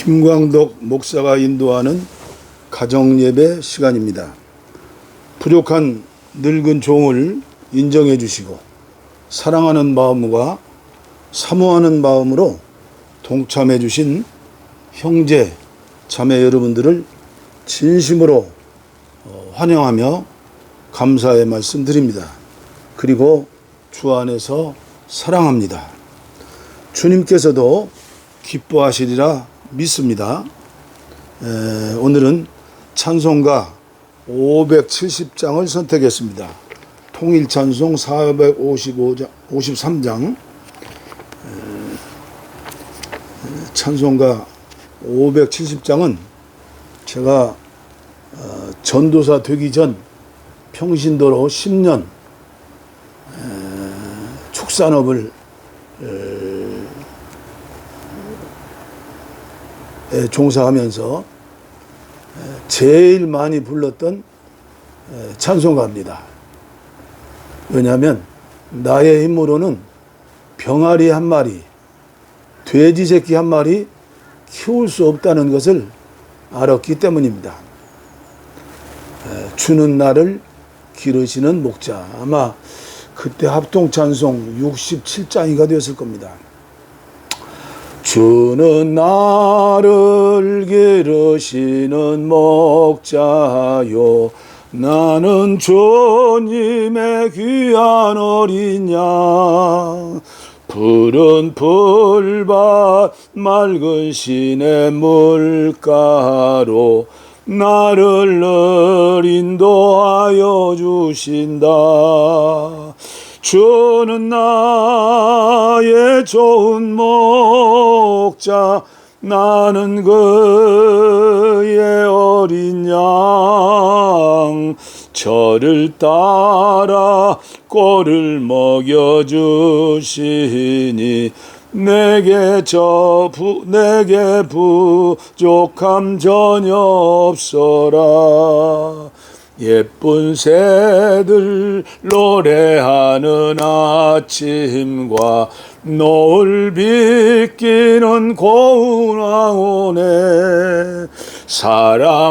김광덕 목사가 인도하는 가정예배 시간입니다. 부족한 늙은 종을 인정해 주시고 사랑하는 마음과 사모하는 마음으로 동참해 주신 형제, 자매 여러분들을 진심으로 환영하며 감사의 말씀 드립니다. 그리고 주 안에서 사랑합니다. 주님께서도 기뻐하시리라 믿습니다. 오늘은 찬송가 570장을 선택했습니다. 통일 찬송 453장, 찬송가 570장은 제가 전도사 되기 전 평신도로 10년 축산업을 종사하면서 제일 많이 불렀던 찬송가입니다. 왜냐하면 나의 힘으로는 병아리 한 마리, 돼지 새끼 한 마리 키울 수 없다는 것을 알았기 때문입니다. 주는 나를 기르시는 목자, 아마 그때 합동찬송 67장이가 되었을 겁니다. 주는 나를 기르시는 목자요, 나는 주님의 귀한 어린 양. 푸른 풀밭 맑은 시내 물가로 나를 늘 인도하여 주신다. 주는 나의 좋은 목자, 나는 그의 어린 양. 저를 따라 꼴을 먹여주시니 내게 부족함 전혀 없어라. 예쁜 새들 노래하는 아침과 노을 비끼는 고운 황혼에 사랑하는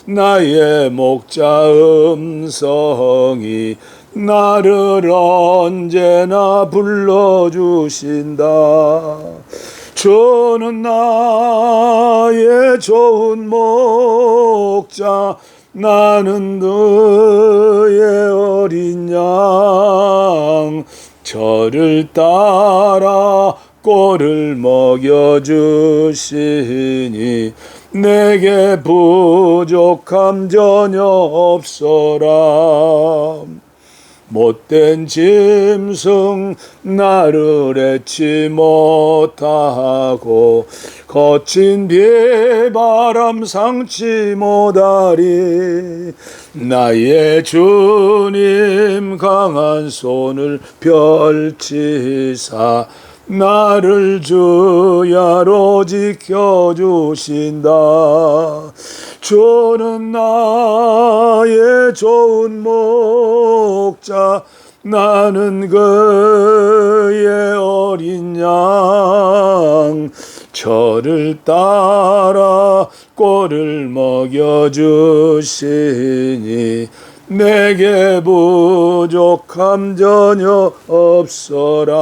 나의 목자 음성이 나를 언제나 불러주신다. 주는 나의 좋은 목자, 나는 그의 어린 양. 저를 따라 꼴을 먹여주시니 내게 부족함 전혀 없어라. 못된 짐승 나를 애치 못하고 거친 비바람 상치 못하리. 나의 주님 강한 손을 펼치사 나를 주야로 지켜주신다. 주는 나의 좋은 목자, 나는 그의 어린 양. 저를 따라 꼴을 먹여주시니 내게 부족함 전혀 없어라.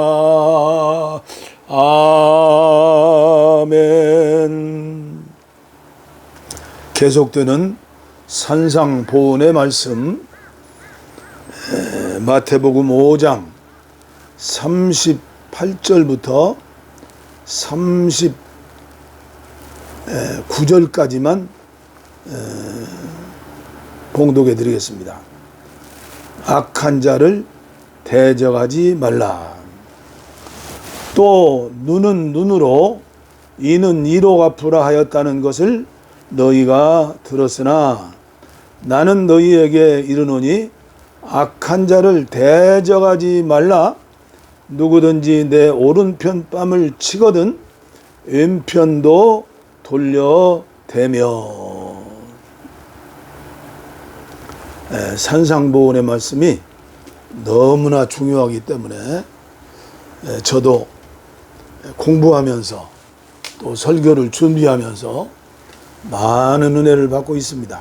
아멘. 계속되는 산상보훈의 말씀, 마태복음 5장 38절부터 39절까지만 봉독해 드리겠습니다. 악한 자를 대적하지 말라. 또 눈은 눈으로 이는 이로 갚으라 하였다는 것을 너희가 들었으나 나는 너희에게 이르노니 악한 자를 대적하지 말라. 누구든지 내 오른편 뺨을 치거든 왼편도 돌려대며. 산상보훈의 말씀이 너무나 중요하기 때문에 저도 공부하면서 또 설교를 준비하면서 많은 은혜를 받고 있습니다.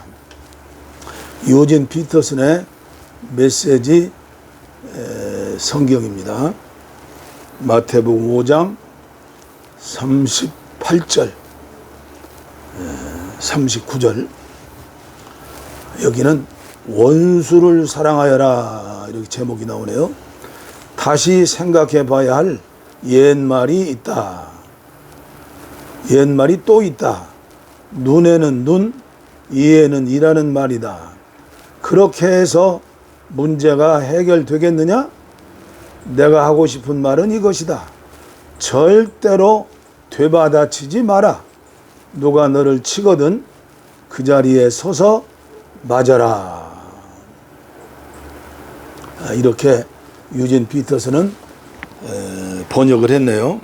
유진 피터슨의 메시지 성경입니다. 마태복음 5장 38절 39절 여기는 원수를 사랑하여라 이렇게 제목이 나오네요. 다시 생각해 봐야 할 옛말이 있다. 옛말이 또 있다. 눈에는 눈, 이에는 이라는 말이다. 그렇게 해서 문제가 해결되겠느냐? 내가 하고 싶은 말은 이것이다. 절대로 되받아치지 마라. 누가 너를 치거든 그 자리에 서서 맞아라. 이렇게 유진 피터슨은 번역을 했네요.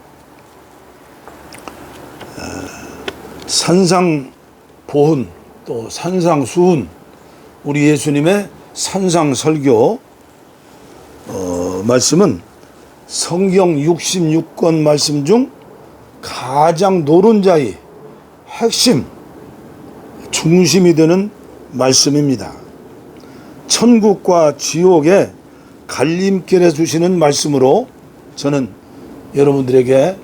산상보훈 또 산상수훈 우리 예수님의 산상설교 말씀은 성경 66권 말씀 중 가장 노른자의 핵심 중심이 되는 말씀입니다. 천국과 지옥의 갈림길에 주시는 말씀으로 저는 여러분들에게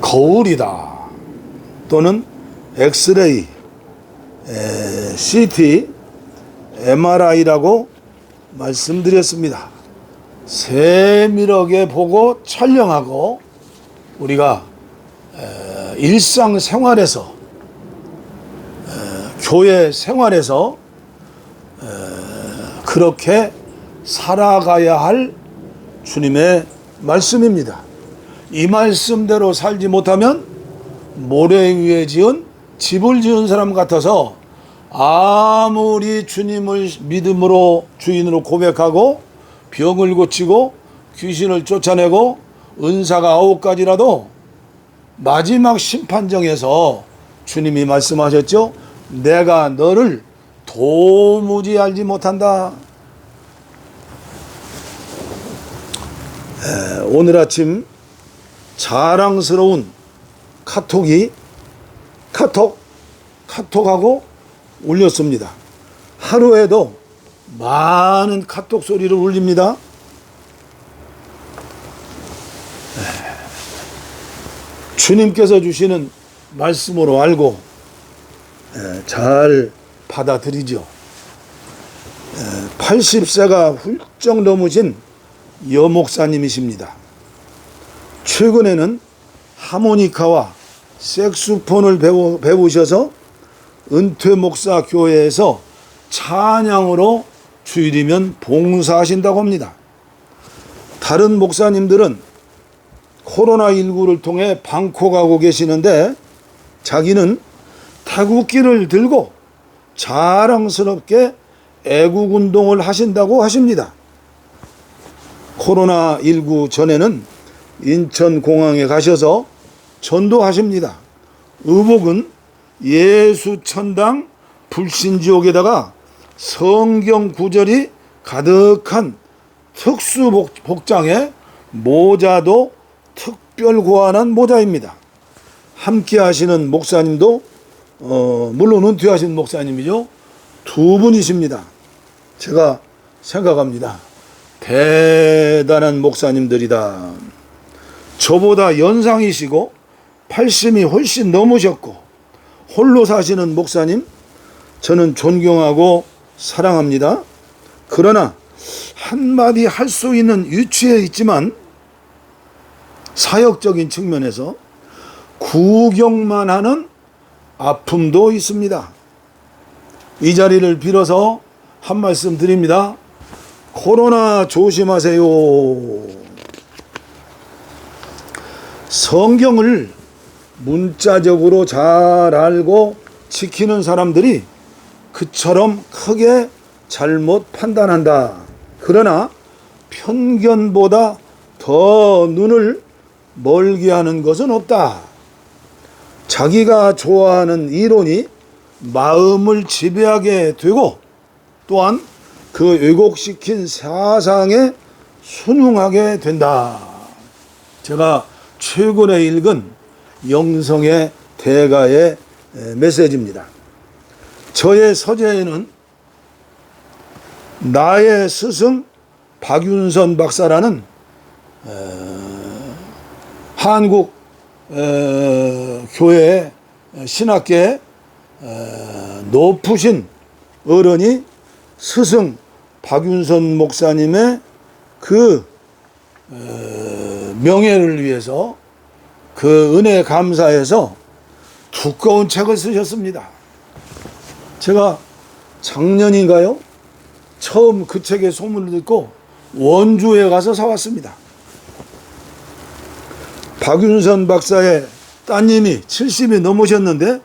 거울이다 또는 엑스레이, CT, MRI라고 말씀드렸습니다. 세밀하게 보고 촬영하고 우리가 일상생활에서 교회 생활에서 그렇게 살아가야 할 주님의 말씀입니다. 이 말씀대로 살지 못하면 모래 위에 지은 집을 지은 사람 같아서 아무리 주님을 믿음으로 주인으로 고백하고 병을 고치고 귀신을 쫓아내고 은사가 9가지라도 마지막 심판정에서 주님이 말씀하셨죠. 내가 너를 도무지 알지 못한다. 오늘 아침 자랑스러운 카톡하고 울렸습니다. 하루에도 많은 카톡 소리를 울립니다. 주님께서 주시는 말씀으로 알고 잘 받아들이죠. 80세가 훌쩍 넘으신 여목사님이십니다. 최근에는 하모니카와 색소폰을 배우셔서 은퇴 목사 교회에서 찬양으로 주일이면 봉사하신다고 합니다. 다른 목사님들은 코로나19를 통해 방콕하고 계시는데 자기는 태국기를 들고 자랑스럽게 애국운동을 하신다고 하십니다. 코로나19 전에는 인천공항에 가셔서 전도하십니다. 의복은 예수천당 불신지옥에다가 성경 구절이 가득한 특수 복장에 모자도 특별 고안한 모자입니다. 함께 하시는 목사님도 물론 은퇴하신 목사님이죠. 두 분이십니다. 제가 생각합니다. 대단한 목사님들이다. 저보다 연상이시고 80이 훨씬 넘으셨고 홀로 사시는 목사님 저는 존경하고 사랑합니다. 그러나 한마디 할 수 있는 위치에 있지만 사역적인 측면에서 구경만 하는 아픔도 있습니다. 이 자리를 빌어서 한 말씀 드립니다. 코로나 조심하세요. 성경을 문자적으로 잘 알고 지키는 사람들이 그처럼 크게 잘못 판단한다. 그러나 편견보다 더 눈을 멀게 하는 것은 없다. 자기가 좋아하는 이론이 마음을 지배하게 되고 또한 그 왜곡시킨 사상에 순응하게 된다. 제가 최근에 읽은 영성의 대가의 메시지입니다. 저의 서재에는 나의 스승 박윤선 박사라는 한국 교회 신학계의 높으신 어른이 스승 박윤선 목사님의 그 명예를 위해서 그 은혜에 감사해서 두꺼운 책을 쓰셨습니다. 제가 작년인가요? 처음 그 책의 소문을 듣고 원주에 가서 사왔습니다. 박윤선 박사의 따님이 70이 넘으셨는데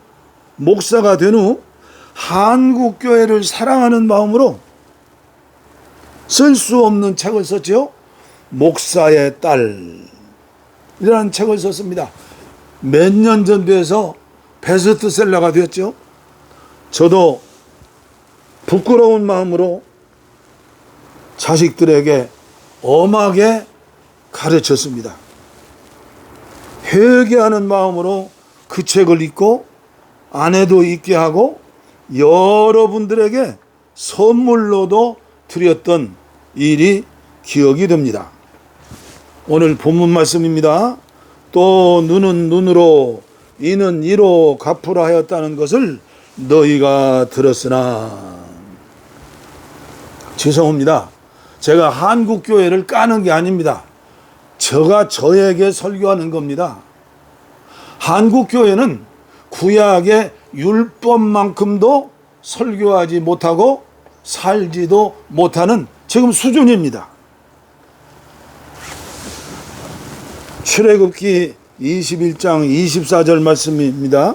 목사가 된 후 한국교회를 사랑하는 마음으로 쓸 수 없는 책을 썼죠. 목사의 딸이라는 책을 썼습니다. 몇 년 전 돼서 베스트셀러가 되었죠. 저도 부끄러운 마음으로 자식들에게 엄하게 가르쳤습니다. 회개하는 마음으로 그 책을 읽고 아내도 읽게 하고 여러분들에게 선물로도 드렸던 일이 기억이 됩니다. 오늘 본문 말씀입니다. 또 눈은 눈으로 이는 이로 갚으라 하였다는 것을 너희가 들었으나. 죄송합니다. 제가 한국교회를 까는 게 아닙니다. 저가 저에게 설교하는 겁니다. 한국교회는 구약의 율법만큼도 설교하지 못하고 살지도 못하는 지금 수준입니다. 출애굽기 21장 24절 말씀입니다.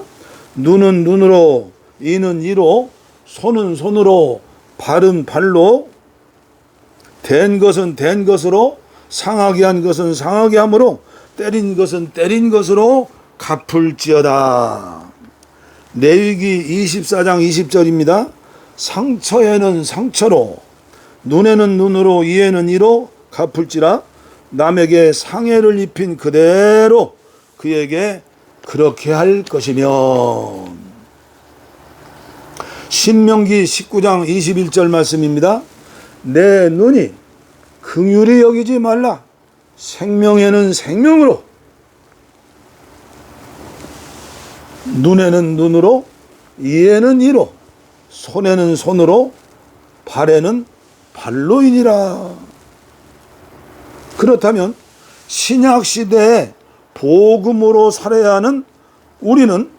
눈은 눈으로 이는 이로 손은 손으로 발은 발로 된 것은 된 것으로 상하게 한 것은 상하게 함으로 때린 것은 때린 것으로 갚을지어다. 레위기 24장 20절입니다. 상처에는 상처로 눈에는 눈으로 이에는 이로 갚을지라. 남에게 상해를 입힌 그대로 그에게 그렇게 할 것이며. 신명기 19장 21절 말씀입니다. 내 눈이 긍휼히 여기지 말라. 생명에는 생명으로, 눈에는 눈으로, 이에는 이로, 손에는 손으로, 발에는 발로이니라. 그렇다면 신약시대에 복음으로 살아야 하는 우리는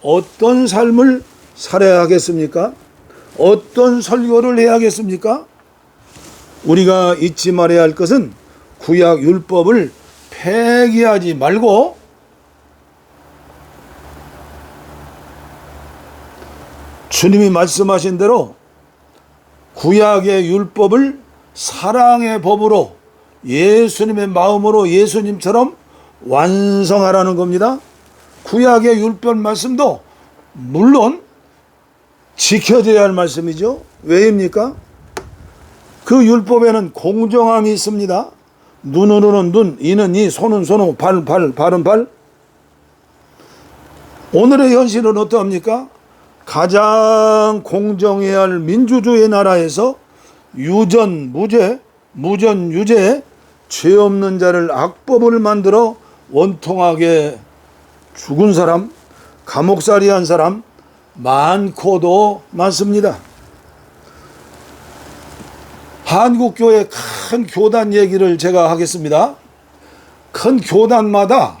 어떤 삶을 살아야 하겠습니까? 어떤 설교를 해야겠습니까? 우리가 잊지 말아야 할 것은 구약 율법을 폐기하지 말고 주님이 말씀하신 대로 구약의 율법을 사랑의 법으로 예수님의 마음으로 예수님처럼 완성하라는 겁니다. 구약의 율법 말씀도 물론 지켜져야 할 말씀이죠. 왜입니까? 그 율법에는 공정함이 있습니다. 눈으로는 눈, 이는 이, 손은 손, 발은 발. 오늘의 현실은 어떠합니까? 가장 공정해야 할 민주주의 나라에서 유전 무죄, 무전 유죄, 죄 없는 자를 악법을 만들어 원통하게 죽은 사람, 감옥살이한 사람 많고도 많습니다. 한국교회 큰 교단 얘기를 제가 하겠습니다. 큰 교단마다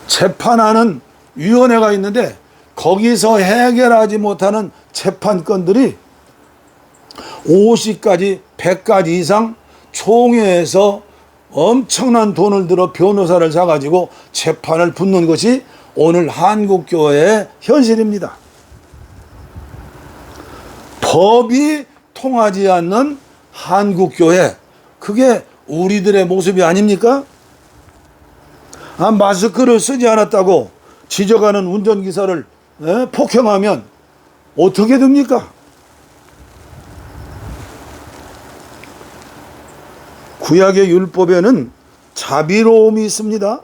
재판하는 위원회가 있는데 거기서 해결하지 못하는 재판건들이 50가지, 100가지 이상 총회에서 엄청난 돈을 들어 변호사를 사가지고 재판을 붙는 것이 오늘 한국교회의 현실입니다. 법이 통하지 않는 한국교회, 그게 우리들의 모습이 아닙니까? 마스크를 쓰지 않았다고 지적하는 운전기사를 폭행하면 어떻게 됩니까? 구약의 율법에는 자비로움이 있습니다.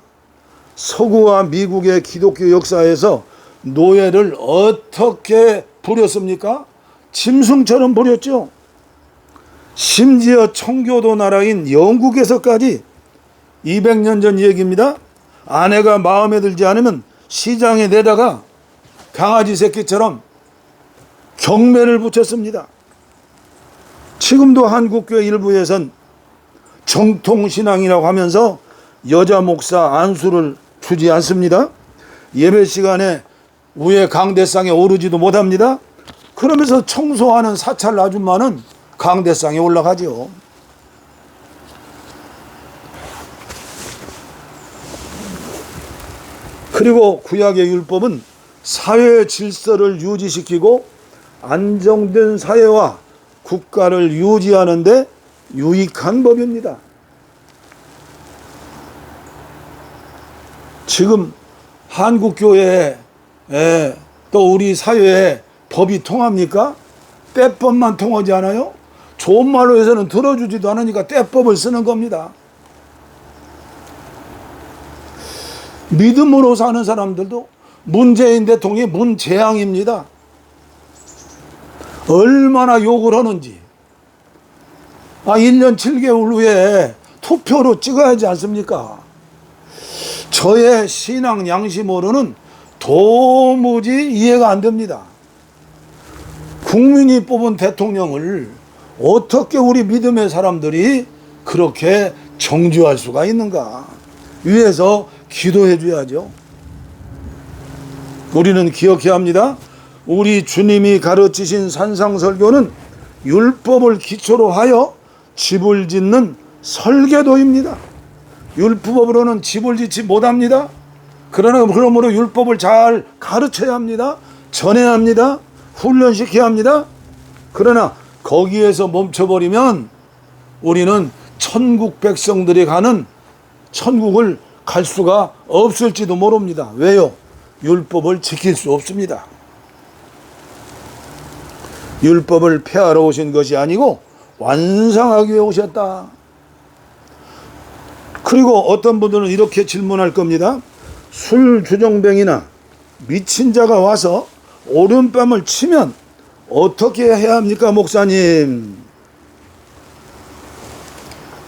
서구와 미국의 기독교 역사에서 노예를 어떻게 부렸습니까? 짐승처럼 부렸죠. 심지어 청교도 나라인 영국에서까지 200년 전 얘기입니다. 아내가 마음에 들지 않으면 시장에 내다가 강아지 새끼처럼 경매를 붙였습니다. 지금도 한국교회 일부에선 정통신앙이라고 하면서 여자 목사 안수를 주지 않습니다. 예배 시간에 위에 강대상에 오르지도 못합니다. 그러면서 청소하는 사찰 아줌마는 강대상에 올라가죠. 그리고 구약의 율법은 사회 질서를 유지시키고 안정된 사회와 국가를 유지하는 데 유익한 법입니다. 지금 한국교회에 또 우리 사회에 법이 통합니까? 떼법만 통하지 않아요? 좋은 말로 해서는 들어주지도 않으니까 떼법을 쓰는 겁니다. 믿음으로 사는 사람들도 문재인 대통령이 문재앙입니다. 얼마나 욕을 하는지. 1년 7개월 후에 투표로 찍어야 하지 않습니까? 저의 신앙 양심으로는 도무지 이해가 안 됩니다. 국민이 뽑은 대통령을 어떻게 우리 믿음의 사람들이 그렇게 정죄할 수가 있는가? 위에서 기도해 줘야죠. 우리는 기억해야 합니다. 우리 주님이 가르치신 산상설교는 율법을 기초로 하여 집을 짓는 설계도입니다. 율법으로는 집을 짓지 못합니다. 그러므로 율법을 잘 가르쳐야 합니다. 전해야 합니다. 훈련시켜야 합니다. 그러나 거기에서 멈춰버리면 우리는 천국 백성들이 가는 천국을 갈 수가 없을지도 모릅니다. 왜요? 율법을 지킬 수 없습니다. 율법을 폐하러 오신 것이 아니고 완성하기 위해 오셨다. 그리고 어떤 분들은 이렇게 질문할 겁니다. 술주정뱅이나 미친 자가 와서 오른뺨을 치면 어떻게 해야 합니까, 목사님?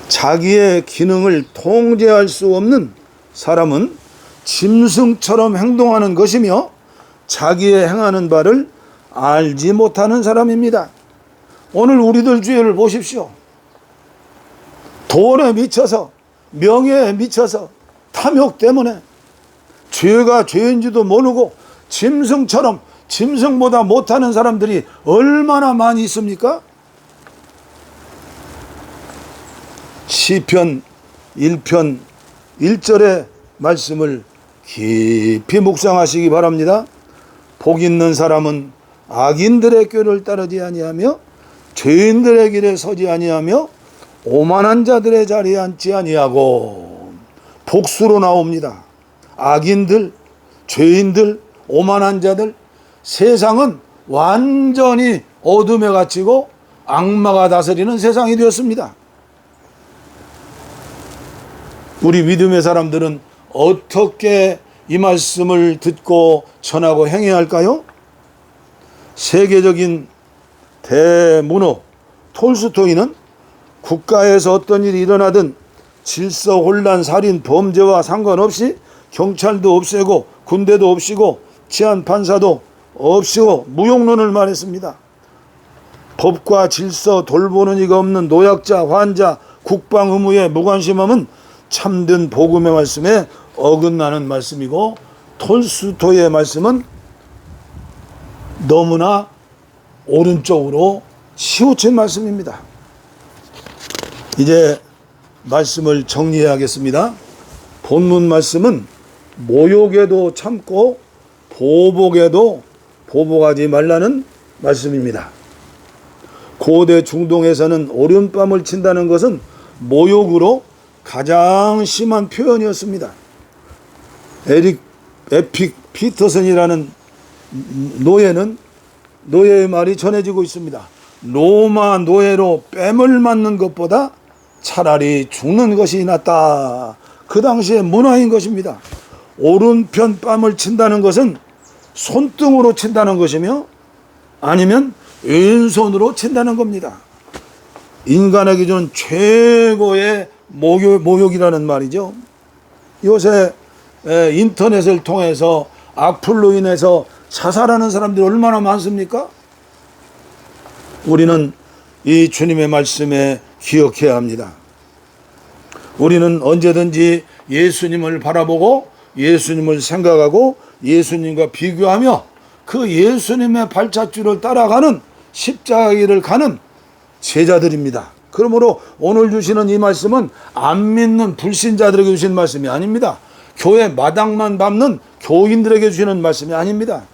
자기의 기능을 통제할 수 없는 사람은 짐승처럼 행동하는 것이며 자기의 행하는 바를 알지 못하는 사람입니다. 오늘 우리들 주위를 보십시오. 돈에 미쳐서, 명예에 미쳐서, 탐욕 때문에 죄가 죄인지도 모르고 짐승처럼 짐승보다 못하는 사람들이 얼마나 많이 있습니까? 시편 1편 1절의 말씀을 깊이 묵상하시기 바랍니다. 복 있는 사람은 악인들의 꾀를 따르지 아니하며 죄인들의 길에 서지 아니하며 오만한 자들의 자리에 앉지 아니하고. 복수로 나옵니다. 악인들, 죄인들, 오만한 자들. 세상은 완전히 어둠에 갇히고 악마가 다스리는 세상이 되었습니다. 우리 믿음의 사람들은 어떻게 이 말씀을 듣고 전하고 행해야 할까요? 세계적인 대문호 톨스토이는 국가에서 어떤 일이 일어나든 질서 혼란, 살인, 범죄와 상관없이 경찰도 없애고 군대도 없이고 치안 판사도 없이고 무용론을 말했습니다. 법과 질서 돌보는 이가 없는 노약자, 환자, 국방 의무에 무관심함은 참된 복음의 말씀에 어긋나는 말씀이고, 톨스토이의 말씀은 너무나 오른쪽으로 치우친 말씀입니다. 이제 말씀을 정리해야겠습니다. 본문 말씀은 모욕에도 참고 보복에도 보복하지 말라는 말씀입니다. 고대 중동에서는 오른뺨을 친다는 것은 모욕으로 가장 심한 표현이었습니다. 에픽 피터슨이라는 노예의 말이 전해지고 있습니다. 로마 노예로 뺨을 맞는 것보다 차라리 죽는 것이 낫다. 그 당시의 문화인 것입니다. 오른편 뺨을 친다는 것은 손등으로 친다는 것이며 아니면 왼손으로 친다는 겁니다. 인간에게 주는 최고의 모욕이라는 말이죠. 요새 인터넷을 통해서 악플로 인해서 자살하는 사람들이 얼마나 많습니까? 우리는 이 주님의 말씀에 기억해야 합니다. 우리는 언제든지 예수님을 바라보고 예수님을 생각하고 예수님과 비교하며 그 예수님의 발자취를 따라가는 십자가길을 가는 제자들입니다. 그러므로 오늘 주시는 이 말씀은 안 믿는 불신자들에게 주시는 말씀이 아닙니다. 교회 마당만 밟는 교인들에게 주시는 말씀이 아닙니다.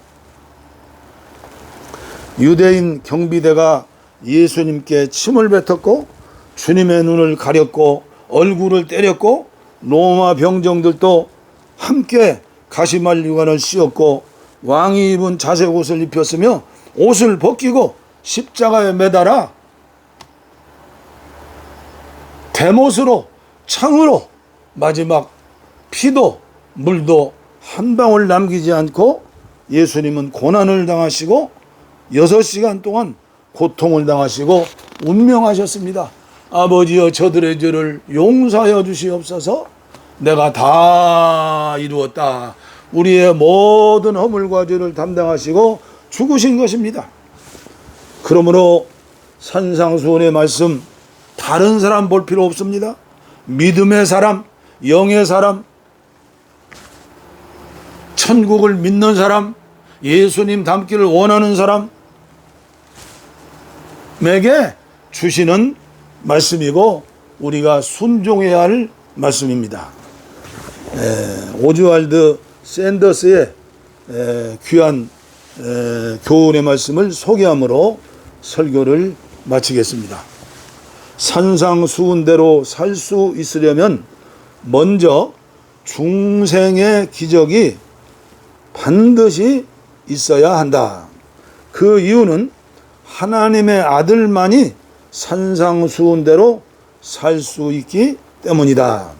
유대인 경비대가 예수님께 침을 뱉었고 주님의 눈을 가렸고 얼굴을 때렸고 로마 병정들도 함께 가시말류관을 씌웠고 왕이 입은 자색 옷을 입혔으며 옷을 벗기고 십자가에 매달아 대못으로 창으로 마지막 피도 물도 한 방울 남기지 않고 예수님은 고난을 당하시고 6시간 동안 고통을 당하시고 운명하셨습니다. 아버지여 저들의 죄를 용서하여 주시옵소서. 내가 다 이루었다. 우리의 모든 허물과 죄를 담당하시고 죽으신 것입니다. 그러므로 산상수훈의 말씀 다른 사람 볼 필요 없습니다. 믿음의 사람, 영의 사람, 천국을 믿는 사람, 예수님 닮기를 원하는 사람에게 주시는 말씀이고 우리가 순종해야 할 말씀입니다. 오즈왈드 샌더스의 귀한 교훈의 말씀을 소개함으로 설교를 마치겠습니다. 산상수훈대로 살 수 있으려면 먼저 중생의 기적이 반드시 있어야 한다. 그 이유는 하나님의 아들만이 산상수훈대로 살 수 있기 때문이다.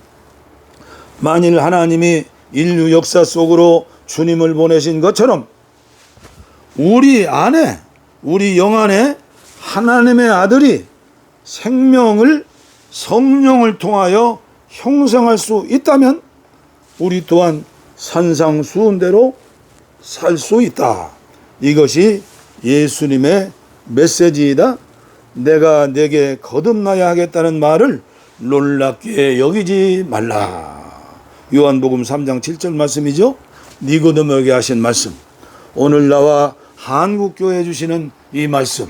만일 하나님이 인류 역사 속으로 주님을 보내신 것처럼 우리 안에, 우리 영 안에 하나님의 아들이 생명을 성령을 통하여 형성할 수 있다면 우리 또한 산상수훈대로 살 수 있다. 이것이 예수님의 메시지이다. 내가 내게 거듭나야 하겠다는 말을 놀랍게 여기지 말라. 요한복음 3장 7절 말씀이죠. 니고데모에게 하신 말씀, 오늘 나와 한국교회에 주시는 이 말씀,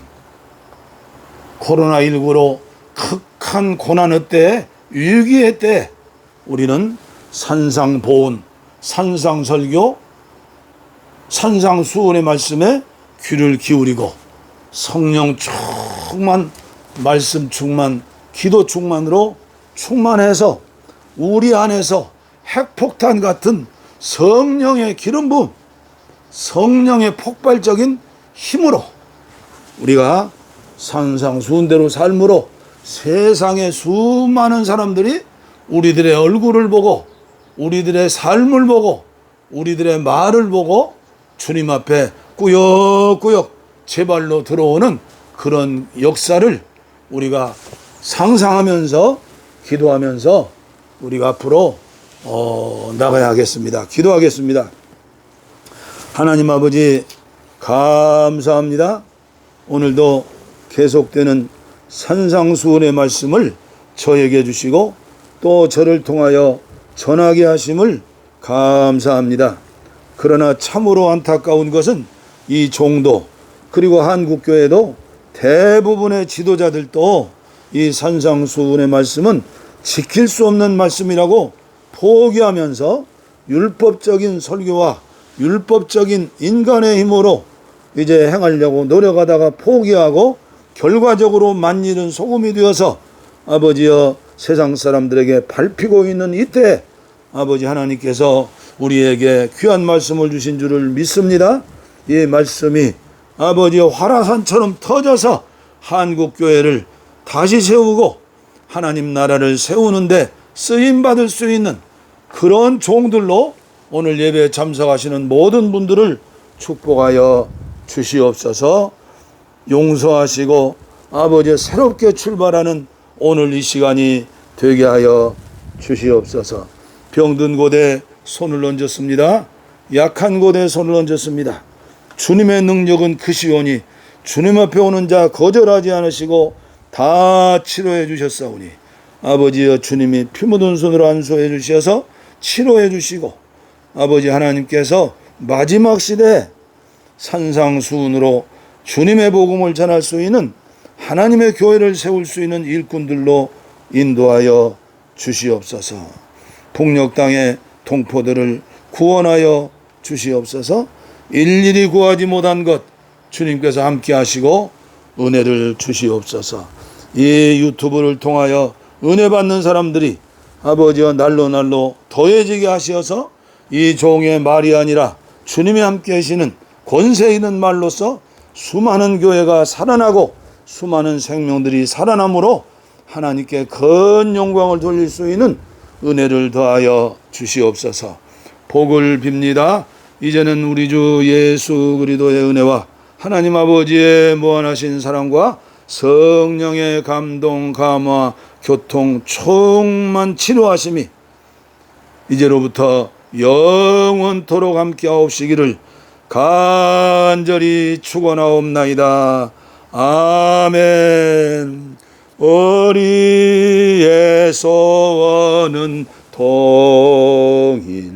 코로나19로 극한 고난의 때, 위기의 때 우리는 산상보훈, 산상설교, 산상수훈의 말씀에 귀를 기울이고 성령 충만, 말씀 충만, 기도 충만으로 충만해서 우리 안에서 핵폭탄 같은 성령의 기름 부음, 성령의 폭발적인 힘으로 우리가 산상수훈대로 삶으로 세상의 수많은 사람들이 우리들의 얼굴을 보고 우리들의 삶을 보고 우리들의 말을 보고 주님 앞에 꾸역꾸역 제발로 들어오는 그런 역사를 우리가 상상하면서 기도하면서 우리가 앞으로 나가야 하겠습니다. 기도하겠습니다. 하나님 아버지 감사합니다. 오늘도 계속되는 산상수훈의 말씀을 저에게 주시고 또 저를 통하여 전하게 하심을 감사합니다. 그러나 참으로 안타까운 것은 이 종도 그리고 한국교회도 대부분의 지도자들도 이 산상수훈의 말씀은 지킬 수 없는 말씀이라고 포기하면서 율법적인 설교와 율법적인 인간의 힘으로 이제 행하려고 노력하다가 포기하고 결과적으로 만일은 소금이 되어서 아버지여 세상 사람들에게 밟히고 있는 이때 아버지 하나님께서 우리에게 귀한 말씀을 주신 줄을 믿습니다. 이 말씀이 아버지여 화라산처럼 터져서 한국교회를 다시 세우고 하나님 나라를 세우는데 쓰임받을 수 있는 그런 종들로 오늘 예배에 참석하시는 모든 분들을 축복하여 주시옵소서. 용서하시고 아버지 새롭게 출발하는 오늘 이 시간이 되게 하여 주시옵소서. 병든 곳에 손을 얹었습니다. 약한 곳에 손을 얹었습니다. 주님의 능력은 크시오니 주님 앞에 오는 자 거절하지 않으시고 다 치료해 주셨사오니 아버지여 주님이 피 묻은 손으로 안수해 주셔서 치료해 주시고 아버지 하나님께서 마지막 시대에 산상수훈으로 주님의 복음을 전할 수 있는 하나님의 교회를 세울 수 있는 일꾼들로 인도하여 주시옵소서. 폭력 땅의 동포들을 구원하여 주시옵소서. 일일이 구하지 못한 것 주님께서 함께 하시고 은혜를 주시옵소서. 이 유튜브를 통하여 은혜 받는 사람들이 아버지와 날로 더해지게 하시어서 이 종의 말이 아니라 주님이 함께 하시는 권세 있는 말로서 수많은 교회가 살아나고 수많은 생명들이 살아남으로 하나님께 큰 영광을 돌릴 수 있는 은혜를 더하여 주시옵소서. 복을 빕니다. 이제는 우리 주 예수 그리스도의 은혜와 하나님 아버지의 무한하신 사랑과 성령의 감동, 감화, 교통, 충만 치료하심이 이제로부터 영원토록 함께 하옵시기를 간절히 축원하옵나이다. 아멘. 우리의 소원은 통일,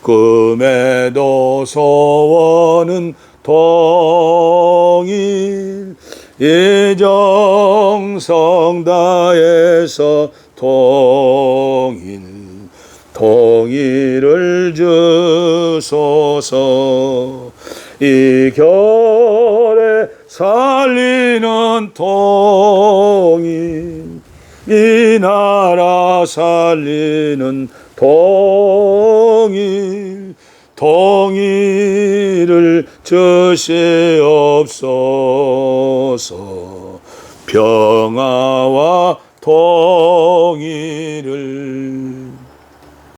금에도 소원은 통일, 이정성 다해서 통일, 통일을 주소서. 이 결에 살리는 통일, 이 나라 살리는 통일, 통일을 주시옵소서. 평안